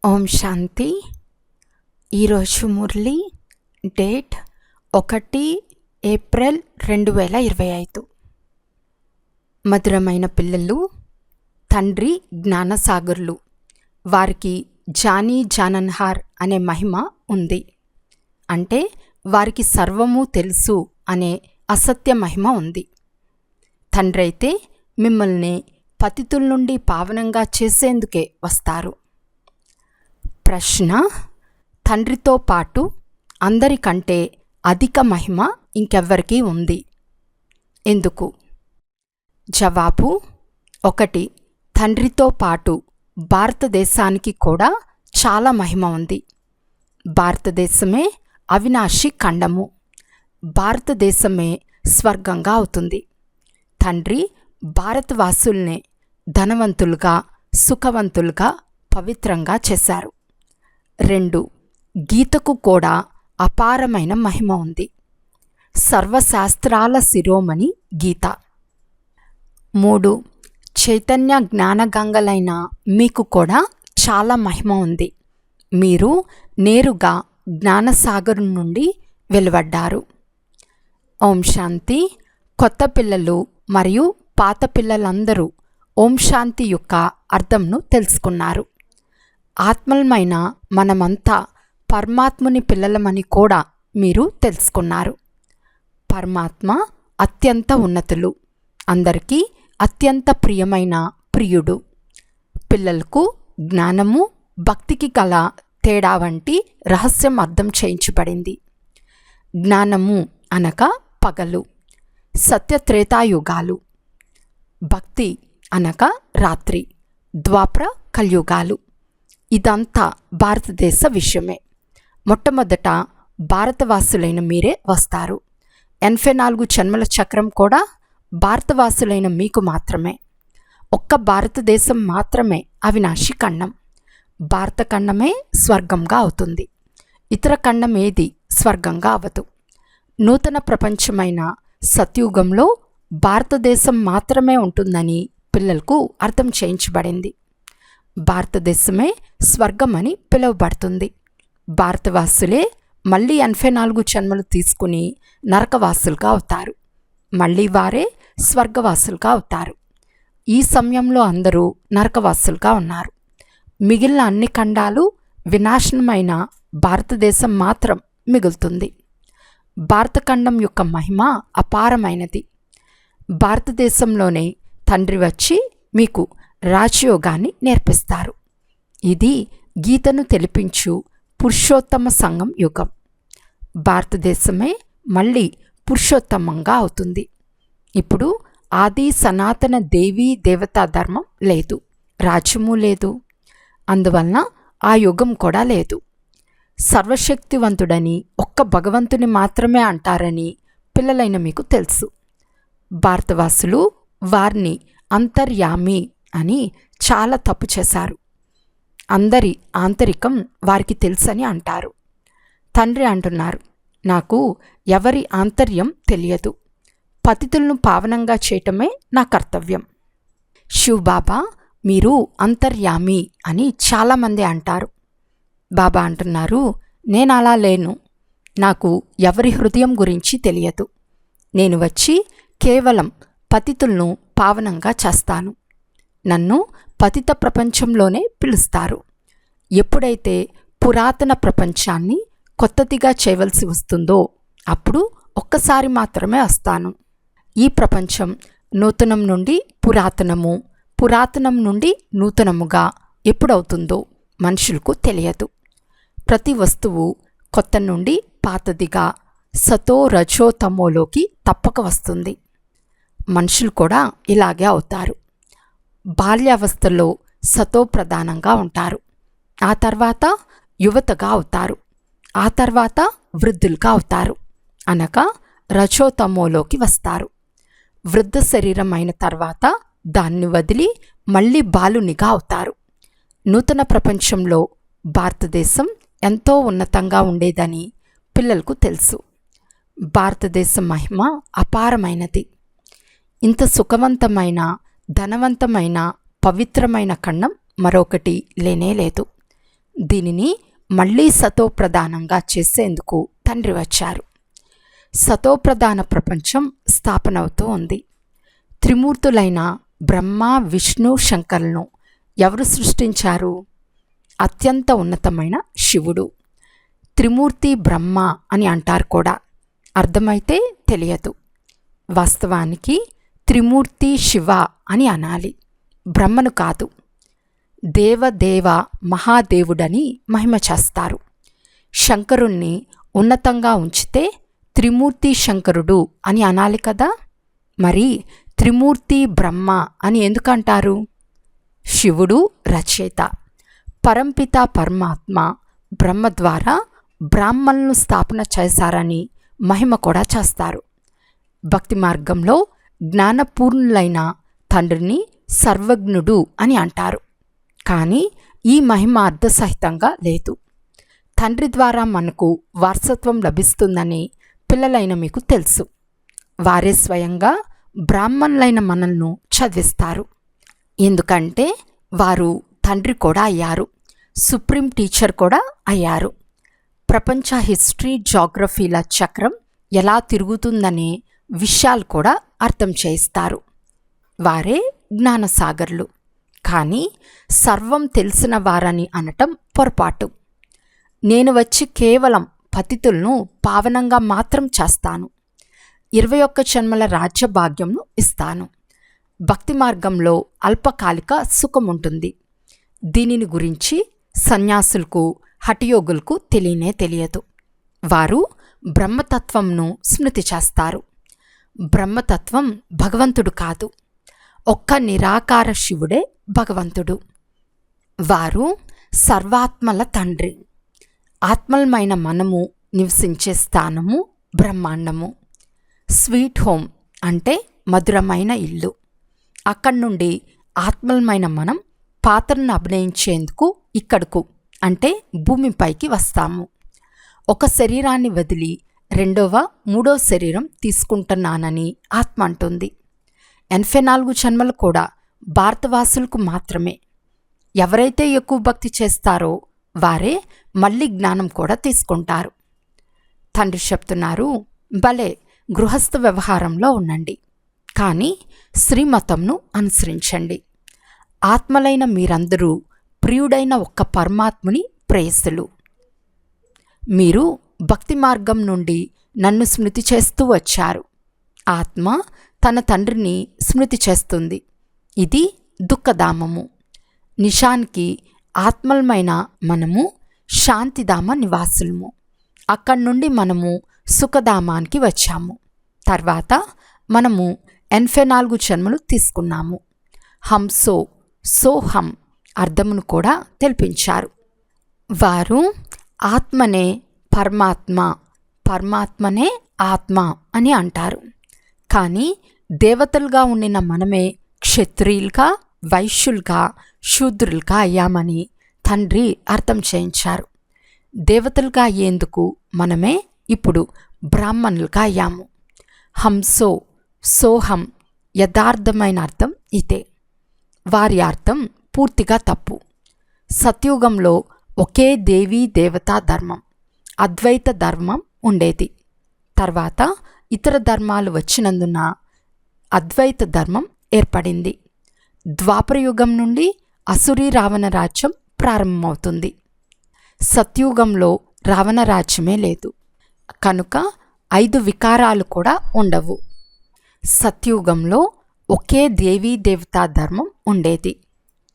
ఓం శాంతి. ఈరోజు Murali date 1 April 2025. మధురమైన పిల్లలు, తండ్రి జ్ఞానసాగర్లు. వారికి జానీ జానన్హార్ అనే మహిమ ఉంది. అంటే వారికి సర్వము తెలుసు అనే అసత్య మహిమ ఉంది. తండ్రి అయితే మిమ్మల్ని పతితుల నుండి పావనంగా చేసేందుకే వస్తారు. ప్రశ్న: తండ్రితో పాటు అందరికంటే అధిక మహిమ ఇంకెవ్వరికీ ఉంది, ఎందుకు? జవాబు: 1. తండ్రితో పాటు భారతదేశానికి కూడా చాలా మహిమ ఉంది. భారతదేశమే అవినాశి ఖండము. భారతదేశమే స్వర్గంగా అవుతుంది. తండ్రి భారతవాసుల్నే ధనవంతులుగా, సుఖవంతులుగా, పవిత్రంగా చేశారు. 2. గీతకు కూడా అపారమైన మహిమ ఉంది. సర్వశాస్త్రాల శిరోమణి గీత. 3. చైతన్య జ్ఞానగంగలైన మీకు కూడా చాలా మహిమ ఉంది. మీరు నేరుగా జ్ఞానసాగరు నుండి వెలువడ్డారు. ఓం శాంతి. కొత్త పిల్లలు మరియు పాత పిల్లలందరూ ఓం శాంతి యొక్క అర్థంను తెలుసుకున్నారు. ఆత్మలమైన మనమంతా పరమాత్ముని పిల్లలమని కూడా మీరు తెలుసుకున్నారు. పరమాత్మ అత్యంత ఉన్నతులు, అందరికీ అత్యంత ప్రియమైన ప్రియుడు. పిల్లలకు జ్ఞానము, భక్తికి గల తేడా వంటి రహస్యం అర్థం చేయించబడింది. జ్ఞానము అనగా పగలు, సత్యత్రేతాయుగాలు. భక్తి అనగా రాత్రి, ద్వాపర కలియుగాలు. ఇదంతా భారతదేశ విషయమే. మొట్టమొదట భారతవాసులైన మీరే వస్తారు. 84 జన్మల చక్రం కూడా భారతవాసులైన మీకు మాత్రమే. ఒక్క భారతదేశం మాత్రమే అవినాశి ఖండం. భారత ఖండమే స్వర్గంగా అవుతుంది. ఇతర ఖండం ఏది స్వర్గంగా అవ్వదు. నూతన ప్రపంచమైన సత్యుగంలో భారతదేశం మాత్రమే ఉంటుందని పిల్లలకు అర్థం చేయించబడింది. భారతదేశమే స్వర్గమని పిలువబడుతుంది. భారతవాసులే మళ్ళీ 84 జన్మలు తీసుకుని నరకవాసులుగా అవుతారు. మళ్ళీ వారే స్వర్గవాసులుగా అవుతారు. ఈ సమయంలో అందరూ నరకవాసులుగా ఉన్నారు. మిగిలిన అన్ని ఖండాలు వినాశనమైన భారతదేశం మాత్రం మిగులుతుంది. భారతఖండం యొక్క మహిమ అపారమైనది. భారతదేశంలోనే తండ్రి వచ్చి మీకు రాజయోగాన్ని నేర్పిస్తారు. ఇది గీతను తెలిపించు పురుషోత్తమ సంఘం యుగం. భారతదేశమే మళ్ళీ పురుషోత్తమంగా అవుతుంది. ఇప్పుడు ఆది సనాతన దేవీ దేవతా ధర్మం లేదు, రాజ్యము లేదు. అందువలన ఆ యుగం కూడా లేదు. సర్వశక్తివంతుడని ఒక్క భగవంతుని మాత్రమే అంటారని పిల్లలైన మీకు తెలుసు. భారతవాసులు వారిని అంతర్యామి అని చాలా తప్పు చేశారు. అందరి ఆంతరికం వారికి తెలుసని అంటారు. తండ్రి అంటున్నారు, నాకు ఎవరి ఆంతర్యం తెలియదు. పతితులను పావనంగా చేయటమే నా కర్తవ్యం. శివబాబా, మీరు అంతర్యామి అని చాలామంది అంటారు. బాబా అంటున్నారు, నేను అలా లేను. నాకు ఎవరి హృదయం గురించి తెలియదు. నేను వచ్చి కేవలం పతితులను పావనంగా చేస్తాను. నన్ను పతిత ప్రపంచంలోనే పిలుస్తారు. ఎప్పుడైతే పురాతన ప్రపంచాన్ని కొత్తదిగా చేయవలసి వస్తుందో అప్పుడు ఒక్కసారి మాత్రమే వస్తాను. ఈ ప్రపంచం నూతనం నుండి పురాతనము, పురాతనం నుండి నూతనముగా ఎప్పుడవుతుందో మనుషులకు తెలియదు. ప్రతి వస్తువు కొత్త నుండి పాతదిగా సతో రజో తమోలోకి తప్పక వస్తుంది. మనుషులు కూడా ఇలాగే అవుతారు. బాల్యావస్థలో సతో ప్రధానంగా ఉంటారు. ఆ తర్వాత యువతగా అవుతారు. ఆ తర్వాత వృద్ధులుగా అవుతారు. అనగా రజోతమోలోకి వస్తారు. వృద్ధ శరీరం అయిన తర్వాత దాన్ని వదిలి మళ్ళీ బాలునిగా అవుతారు. నూతన ప్రపంచంలో భారతదేశం ఎంతో ఉన్నతంగా ఉండేదని పిల్లలకు తెలుసు. భారతదేశం మహిమ అపారమైనది. ఇంత సుఖవంతమైన, ధనవంతమైన, పవిత్రమైన ఖండం మరొకటి లేనేలేదు. దీనిని మళ్ళీ సతోప్రధానంగా చేసేందుకు తండ్రి వచ్చారు. సతోప్రధాన ప్రపంచం స్థాపనవుతూ ఉంది. త్రిమూర్తులైన బ్రహ్మ, విష్ణు, శంకరులను ఎవరు సృష్టించారు? అత్యంత ఉన్నతమైన శివుడు. త్రిమూర్తి బ్రహ్మ అని అంటారు కూడా, అర్థమైతే తెలియదు. వాస్తవానికి త్రిమూర్తి శివ అని అనాలి, బ్రహ్మను కాదు. దేవదేవ మహాదేవుడని మహిమ చేస్తారు. శంకరుణ్ణి ఉన్నతంగా ఉంచితే త్రిమూర్తి శంకరుడు అని అనాలి కదా. మరి త్రిమూర్తి బ్రహ్మ అని ఎందుకంటారు? శివుడు రచయిత, పరంపిత పరమాత్మ బ్రహ్మ ద్వారా బ్రాహ్మణులను స్థాపన చేశారని మహిమ కూడా చేస్తారు. భక్తి మార్గంలో జ్ఞానపూర్ణులైన తండ్రిని సర్వజ్ఞుడు అని అంటారు. కానీ ఈ మహిమ అర్థసహితంగా లేదు. తండ్రి ద్వారా మనకు వారసత్వం లభిస్తుందని పిల్లలైన మీకు తెలుసు. వారే స్వయంగా బ్రాహ్మణులైన మనల్ని చదివిస్తారు. ఎందుకంటే వారు తండ్రి కూడా అయ్యారు, సుప్రీం టీచర్ కూడా అయ్యారు. ప్రపంచ హిస్టరీ, జాగ్రఫీల చక్రం ఎలా తిరుగుతుందనే విషయాలు కూడా అర్థం చేయిస్తారు. వారే జ్ఞానసాగర్లు. కానీ సర్వం తెలిసిన వారని అనటం పొరపాటు. నేను వచ్చి కేవలం పతితులను పావనంగా మాత్రం చేస్తాను. 21 జన్మల రాజ్యభాగ్యంను ఇస్తాను. భక్తి మార్గంలో అల్పకాలిక సుఖం ఉంటుంది. దీనిని గురించి సన్యాసులకు, హఠయోగులకు తెలియనే తెలియదు. వారు బ్రహ్మతత్వంను స్మృతి చేస్తారు. బ్రహ్మతత్వం భగవంతుడు కాదు, ఒక్క నిరాకార శివుడే భగవంతుడు. వారు సర్వాత్మల తండ్రి. ఆత్మలమైన మనము నివసించే స్థానము బ్రహ్మాండము. స్వీట్ హోమ్ అంటే మధురమైన ఇల్లు. అక్కడి నుండి ఆత్మలమైన మనం పాత్రను అభినయించేందుకు ఇక్కడకు అంటే భూమిపైకి వస్తాము. ఒక శరీరాన్ని వదిలి మూడో శరీరం తీసుకుంటున్నానని ఆత్మ అంటుంది. 84 జన్మలు కూడా భారతవాసులకు మాత్రమే. ఎవరైతే ఎక్కువ భక్తి చేస్తారో వారే మళ్ళీ జ్ఞానం కూడా తీసుకుంటారు. తండ్రి చెప్తున్నారు, భలే గృహస్థ వ్యవహారంలో ఉండండి, కానీ శ్రీమతంను అనుసరించండి. ఆత్మలైన మీరందరూ ప్రియుడైన ఒక్క పరమాత్ముని ప్రేయస్సులు. మీరు భక్తి మార్గం నుండి నన్ను స్మృతి చేస్తూ వచ్చారు. ఆత్మ తన తండ్రిని స్మృతి చేస్తుంది. ఇది దుఃఖధామము. నిజానికి ఆత్మలమైన మనము శాంతిధామ నివాసులము. అక్కడి నుండి మనము సుఖధామానికి వచ్చాము. తర్వాత మనము 84 జన్మలు తీసుకున్నాము. హంసో సోహం అర్థమును కూడా తెలిపించారు. వారు ఆత్మనే పరమాత్మ, పరమాత్మనే ఆత్మ అని అంటారు. కానీ దేవతలుగా ఉండిన మనమే క్షత్రియులుగా, వైశ్యులుగా, శూద్రులుగా అయ్యామని తండ్రి అర్థం చేయించారు. దేవతలుగా అయ్యేందుకు మనమే ఇప్పుడు బ్రాహ్మణులుగా అయ్యాము. హంసో సోహం యథార్థమైన అర్థం ఇదే. వారి అర్థం పూర్తిగా తప్పు. సత్యుగంలో ఒకే దేవీ దేవతా ధర్మం, అద్వైత ధర్మం ఉండేది. తర్వాత ఇతర ధర్మాలు వచ్చినందున అద్వైత ధర్మం ఏర్పడింది. ద్వాపరయుగం నుండి అసురీ రావణ రాజ్యం ప్రారంభమవుతుంది. సత్యుగంలో రావణ రాజ్యమే లేదు, కనుక 5 వికారాలు కూడా ఉండవు. సత్యుగంలో ఒకే దేవీ దేవతా ధర్మం ఉండేది.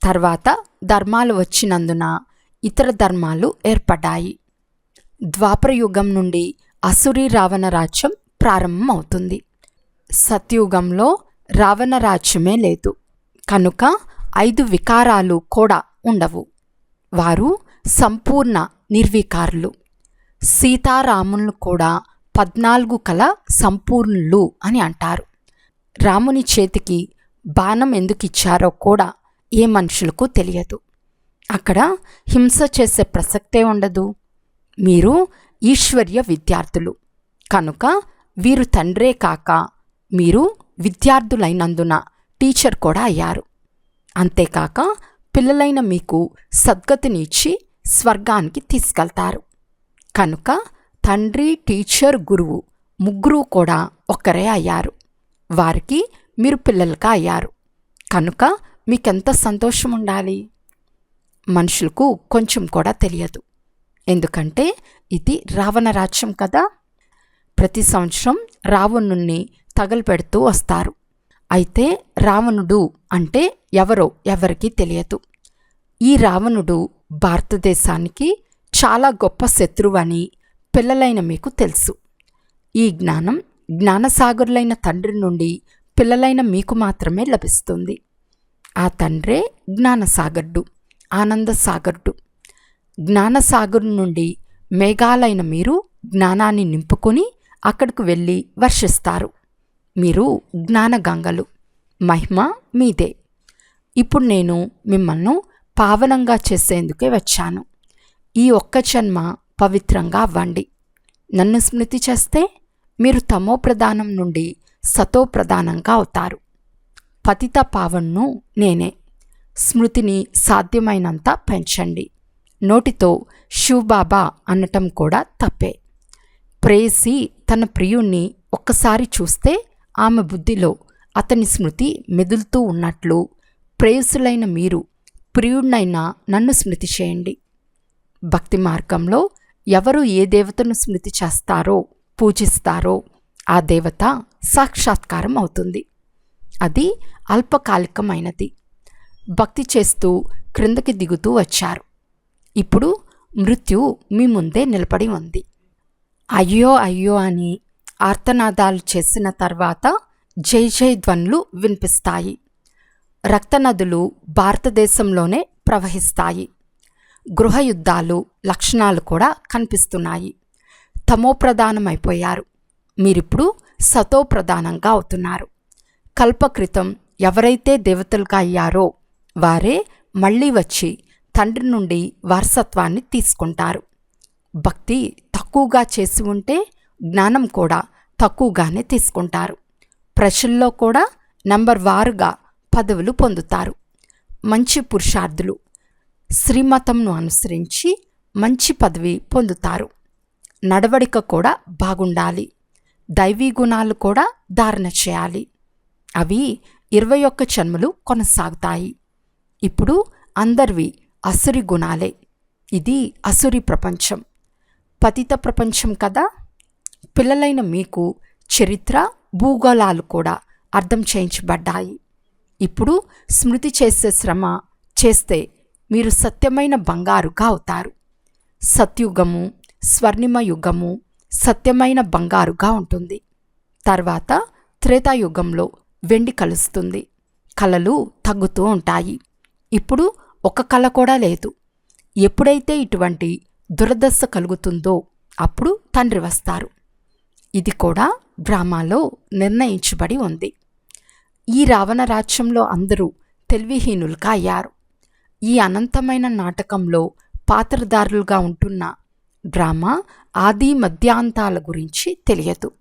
తర్వాత ధర్మాలు వచ్చినందున ఇతర ధర్మాలు ఏర్పడ్డాయి. ద్వాపరయుగం నుండి అసురీ రావణ రాజ్యం ప్రారంభమవుతుంది. సత్యుగంలో రావణ రాజ్యమే లేదు, కనుక 5 వికారాలు కూడా ఉండవు. వారు సంపూర్ణ నిర్వికారులు. సీతారాములను కూడా 14 కల సంపూర్ణులు అని అంటారు. రాముని చేతికి బాణం ఎందుకు ఇచ్చారో కూడా ఏ మనుషులకు తెలియదు. అక్కడ హింస చేసే ప్రసక్తే ఉండదు. మీరు ఈశ్వర్య విద్యార్థులు కనుక వీరు తండ్రే కాక మీరు విద్యార్థులైనందున టీచర్ కూడా అయ్యారు. అంతేకాక పిల్లలైన మీకు సద్గతిని ఇచ్చి స్వర్గానికి తీసుకెళ్తారు. కనుక తండ్రి, టీచర్, గురువు ముగ్గురు కూడా ఒక్కరే అయ్యారు. వారికి మీరు పిల్లలుగా అయ్యారు. కనుక మీకెంత సంతోషం ఉండాలి. మనుషులకు కొంచెం కూడా తెలియదు. ఎందుకంటే ఇది రావణ రాజ్యం కదా. ప్రతి సంవత్సరం రావణుణ్ణి తగలపెడుతూ వస్తారు. అయితే రావణుడు అంటే ఎవరో ఎవరికీ తెలియదు. ఈ రావణుడు భారతదేశానికి చాలా గొప్ప శత్రువని పిల్లలైన మీకు తెలుసు. ఈ జ్ఞానం జ్ఞానసాగరులైన తండ్రి నుండి పిల్లలైన మీకు మాత్రమే లభిస్తుంది. ఆ తండ్రే జ్ఞానసాగరుడు, ఆనందసాగరుడు. జ్ఞానసాగరు నుండి మేఘాలైన మీరు జ్ఞానాన్ని నింపుకొని అక్కడికి వెళ్ళి వర్షిస్తారు. మీరు జ్ఞానగంగలు. మహిమ మీదే. ఇప్పుడు నేను మిమ్మల్ని పావనంగా చేసేందుకే వచ్చాను. ఈ ఒక్క జన్మ పవిత్రంగా అవ్వండి. నన్ను స్మృతి చేస్తే మీరు తమో ప్రధానం నుండి సతో ప్రధానంగా అవుతారు. పతిత పావన్ను నేనే. స్మృతిని సాధ్యమైనంత పెంచండి. నోటితో శివబాబా అనటం కూడా తప్పే. ప్రేయసి తన ప్రియుణ్ణి ఒక్కసారి చూస్తే ఆమె బుద్ధిలో అతని స్మృతి మెదులుతూ ఉన్నట్లు ప్రేయసులైన మీరు ప్రియుణ్ణైనా నన్ను స్మృతి చేయండి. భక్తి మార్గంలో ఎవరు ఏ దేవతను స్మృతి చేస్తారో, పూజిస్తారో ఆ దేవత సాక్షాత్కారం అవుతుంది. అది అల్పకాలికమైనది. భక్తి చేస్తూ క్రిందకి దిగుతూ వచ్చారు. ఇప్పుడు మృత్యు మీ ముందే నిలబడి ఉంది. అయ్యో అయ్యో అని ఆర్తనాదాలు చేసిన తర్వాత జై జై ధ్వనులు వినిపిస్తాయి. రక్తనదులు భారతదేశంలోనే ప్రవహిస్తాయి. గృహయుద్ధాలు లక్షణాలు కూడా కనిపిస్తున్నాయి. తమోప్రధానమైపోయారు. మీరిప్పుడు సతోప్రధానంగా అవుతున్నారు. కల్పకృతం ఎవరైతే దేవతలుగా అయ్యారో వారే మళ్ళీ వచ్చి తండ్రి నుండి వారసత్వాన్ని తీసుకుంటారు. భక్తి తక్కువగా చేసి ఉంటే జ్ఞానం కూడా తక్కువగానే తీసుకుంటారు. ప్రజల్లో కూడా నంబర్ వారుగా పదవులు పొందుతారు. మంచి పురుషార్థులు శ్రీమతంను అనుసరించి మంచి పదవి పొందుతారు. నడవడిక కూడా బాగుండాలి. దైవీ గుణాలు కూడా ధారణ చేయాలి. అవి 21 జన్మలు కొనసాగుతాయి. ఇప్పుడు అందరివి అసురి గుణాలే. ఇది అసురి ప్రపంచం, పతిత ప్రపంచం కదా. పిల్లలైన మీకు చరిత్ర, భూగోళాలు కూడా అర్థం చేయించబడ్డాయి. ఇప్పుడు స్మృతి చేసే శ్రమ చేస్తే మీరు సత్యమైన బంగారుగా అవుతారు. సత్యుగము, స్వర్ణిమ యుగము సత్యమైన బంగారుగా ఉంటుంది. తర్వాత త్రేతాయుగంలో వెండి కలుస్తుంది. కళలు తగ్గుతూ ఉంటాయి. ఇప్పుడు ఒక కళ కూడా లేదు. ఎప్పుడైతే ఇటువంటి దురదశ కలుగుతుందో అప్పుడు తండ్రి వస్తారు. ఇది కూడా డ్రామాలో నిర్ణయించబడి ఉంది. ఈ రావణ రాజ్యంలో అందరూ తెలివిహీనులుగా అయ్యారు. ఈ అనంతమైన నాటకంలో పాత్రధారులుగా ఉంటున్న డ్రామా ఆది మధ్యాంతాల గురించి తెలియదు.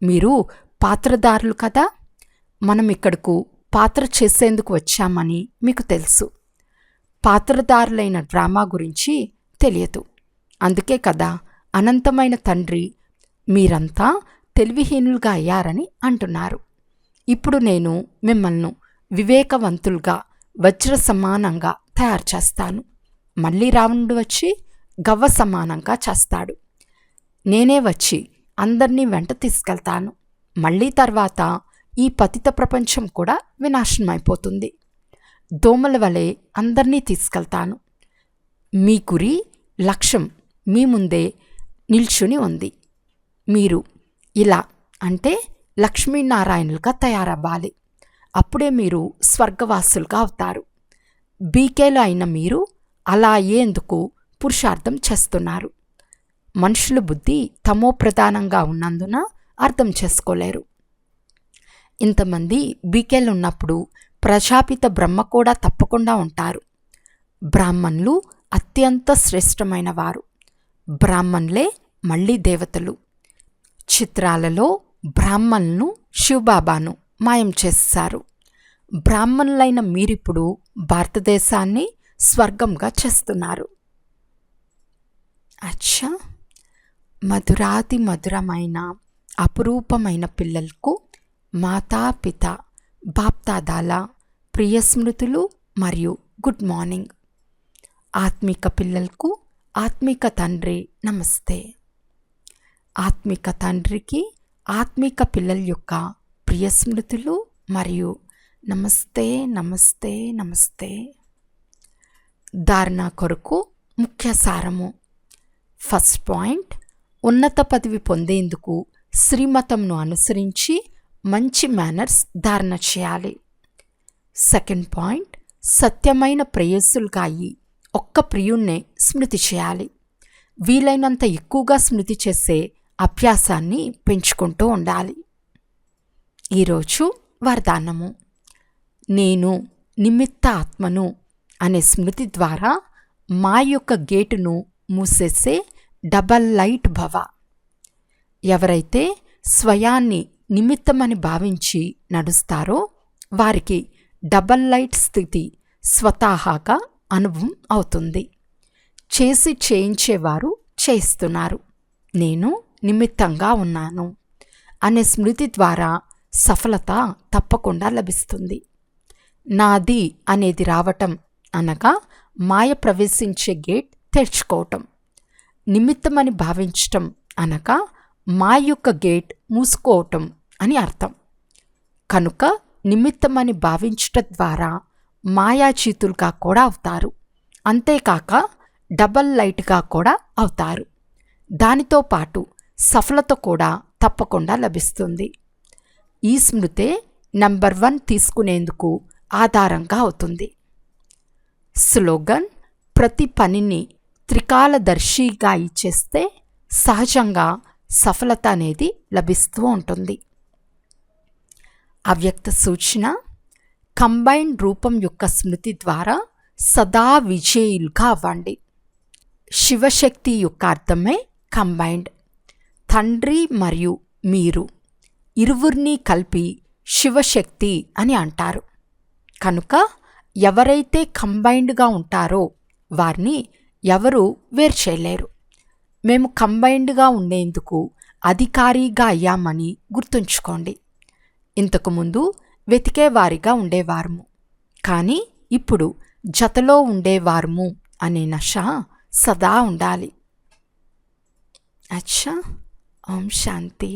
మీరు పాత్రధారులు కదా. మనం ఇక్కడకు పాత్ర చేసేందుకు వచ్చామని మీకు తెలుసు. పాత్రధారులైన డ్రామా గురించి తెలియదు. అందుకే కదా అనంతమైన తండ్రి మీరంతా తెలివిహీనులుగా అయ్యారని అంటున్నారు. ఇప్పుడు నేను మిమ్మల్ని వివేకవంతులుగా వజ్ర సమానంగా తయారు చేస్తాను. మళ్ళీ రావణుడు వచ్చి గవ్వ సమానంగా చేస్తాడు. నేనే వచ్చి అందరినీ వెంట తీసుకెళ్తాను. మళ్ళీ తర్వాత ఈ పతిత ప్రపంచం కూడా వినాశనమైపోతుంది. దోమల వలె అందరినీ తీసుకెళ్తాను. మీ గురి, లక్ష్యం మీ ముందే నిల్చుని ఉంది. మీరు ఇలా అంటే లక్ష్మీనారాయణులుగా తయారవ్వాలి. అప్పుడే మీరు స్వర్గవాసులుగా అవుతారు. బీకేలు అయిన మీరు అలా అయ్యేందుకు పురుషార్థం చేస్తున్నారు. మనుషుల బుద్ధి తమో ప్రధానంగా ఉన్నందున అర్థం చేసుకోలేరు. ఇంతమంది బీకేలు ఉన్నప్పుడు ప్రజాపిత బ్రహ్మ కూడా తప్పకుండా ఉంటారు. బ్రాహ్మణులు అత్యంత శ్రేష్టమైన వారు. బ్రాహ్మణులే మళ్ళీ దేవతలు. చిత్రాలలో బ్రాహ్మణులను శివబాబాను మాయం చేశారు. బ్రాహ్మణులైన మీరిప్పుడు భారతదేశాన్ని స్వర్గంగా చేస్తున్నారు. అచ్చా, మధురాతి మధురమైన అపురూపమైన పిల్లలకు మాతాపిత బాప్దాదాల ప్రియ స్మృతులు మరియు గుడ్ మార్నింగ్. ఆత్మిక పిల్లలకు ఆత్మిక తండ్రి నమస్తే. ఆత్మిక తండ్రికి ఆత్మిక పిల్లల యొక్క ప్రియ స్మృతులు మరియు నమస్తే నమస్తే నమస్తే. ధారణ కొరకు ముఖ్య సారము. ఫస్ట్ పాయింట్, ఉన్నత పదవి పొందేందుకు శ్రీమతంను అనుసరించి మంచి మేనర్స్ ధారణ చేయాలి. సెకండ్ పాయింట్, సత్యమైన ప్రేయస్సులుగా అయ్యి ఒక్క ప్రియుణ్ణే స్మృతి చేయాలి. వీలైనంత ఎక్కువగా స్మృతి చేసే అభ్యాసాన్ని పెంచుకుంటూ ఉండాలి. ఈరోజు వరదానము. నేను నిమిత్త ఆత్మను అనే స్మృతి ద్వారా మా యొక్క గేటును మూసేసే డబల్ లైట్ భవ. ఎవరైతే స్వయాన్ని నిమిత్తమని భావించి నడుస్తారో వారికి డబల్ లైట్ స్థితి స్వతహాగా అనుభవం అవుతుంది. చేసి చేయించేవారు చేయిస్తున్నారు, నేను నిమిత్తంగా ఉన్నాను అనే స్మృతి ద్వారా సఫలత తప్పకుండా లభిస్తుంది. నాది అనేది రావటం అనగా మాయ ప్రవేశించే గేట్ తెరుచుకోవటం. నిమిత్తమని భావించటం అనగా మా యొక్క గేట్ మూసుకోవటం అని అర్థం. కనుక నిమిత్తమని భావించటం ద్వారా మాయాచీతులుగా కూడా అవుతారు, అంతేకాక డబల్ లైట్గా కూడా అవుతారు. దానితో పాటు సఫలత కూడా తప్పకుండా లభిస్తుంది. ఈ స్మృతే నంబర్ 1 తీసుకునేందుకు ఆధారంగా అవుతుంది. స్లోగన్: ప్రతి పనిని త్రికాలదర్శిగా ఇచ్చేస్తే సహజంగా సఫలత అనేది లభిస్తూ ఉంటుంది. అవ్యక్త సూచన: కంబైన్ రూపం యొక్క స్మృతి ద్వారా సదా విజయులుగా అవ్వండి. శివశక్తి యొక్క అర్థమే కంబైన్డ్. తండ్రి మరియు మీరు ఇరువురిని కలిపి శివశక్తి అని అంటారు. కనుక ఎవరైతే కంబైన్డ్గా ఉంటారో వారిని ఎవరు వేరు చేయలేరు. మేము కంబైన్డ్గా ఉండేందుకు అధికారిగా అయ్యామని గుర్తుంచుకోండి. ఇంతకుముందు వెతికేవారిగా ఉండేవారము, కానీ ఇప్పుడు జతలో ఉండేవారము అనే నష సదా ఉండాలి. అచ్చా, ఓం శాంతి.